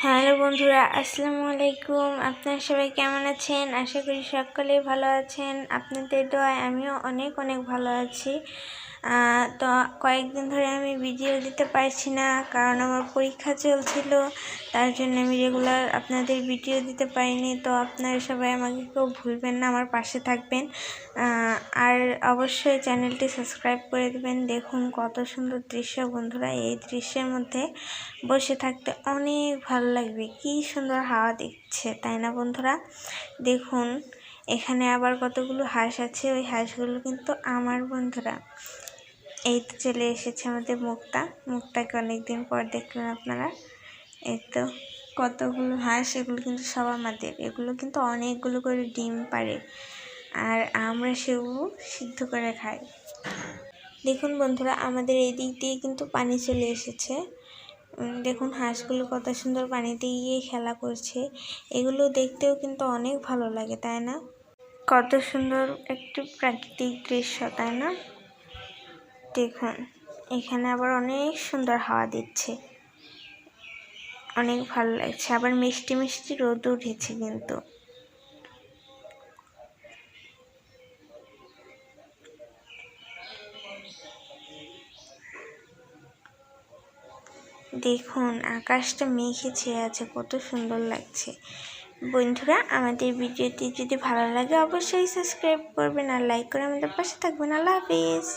Hello বন্ধুরা, আসসালামু আলাইকুম। আপনারা সবাই কেমন আছেন? আশা করি সকলেই ভালো আছেন। আপনাদের দোয়ায় আমিও অনেক অনেক ভালো আছি। তো কয়েকদিন ধরে আমি ভিডিও দিতে পারছি না, কারণ আমার পরীক্ষা চলছিল। তার জন্য আমি রেগুলার আপনাদের ভিডিও দিতে পারিনি। তো আপনারা সবাই আমাকে কেউ ভুলবেন না, আমার পাশে থাকবেন। আর অবশ্যই চ্যানেলটি সাবস্ক্রাইব করে দেবেন। দেখুন কত সুন্দর দৃশ্য বন্ধুরা। এই দৃশ্যের মধ্যে বসে থাকতে অনেক ভালো লাগবে। কি সুন্দর হাওয়া দিচ্ছে, তাই না বন্ধুরা? দেখুন এখানে আবার কতগুলো হাঁস আছে। ওই হাঁসগুলো কিন্তু আমার বন্ধুরা। এই তো চলে এসেছে আমাদের মুক্তাকে অনেকদিন পর দেখলেন আপনারা। এই তো কতগুলো হাঁস, এগুলো কিন্তু সব আমাদের। এগুলো কিন্তু অনেকগুলো করে ডিম পাড়ে, আর আমরা সেগুলো সিদ্ধ করে খাই। দেখুন বন্ধুরা, আমাদের এই দিক দিয়ে কিন্তু পানি চলে এসেছে। দেখুন হাঁসগুলো কত সুন্দর পানিতে গিয়ে খেলা করছে। এগুলো দেখতেও কিন্তু অনেক ভালো লাগে, তাই না? কত সুন্দর একটি প্রাকৃতিক দৃশ্য, তাই না? দেখুন এখানে আবার অনেক সুন্দর হাওয়া দিচ্ছে, অনেক ভালো লাগছে। আবার মিষ্টি মিষ্টি রোদ উঠেছে কিন্তু। দেখুন আকাশটা মেঘে ছেয়ে আছে, কত সুন্দর লাগছে। বন্ধুরা, আমাদের ভিডিওটি যদি ভালো লাগে অবশ্যই সাবস্ক্রাইব করবেন আর লাইক করে আমাদের পাশে থাকবেন। আল্লাহ হাফিজ।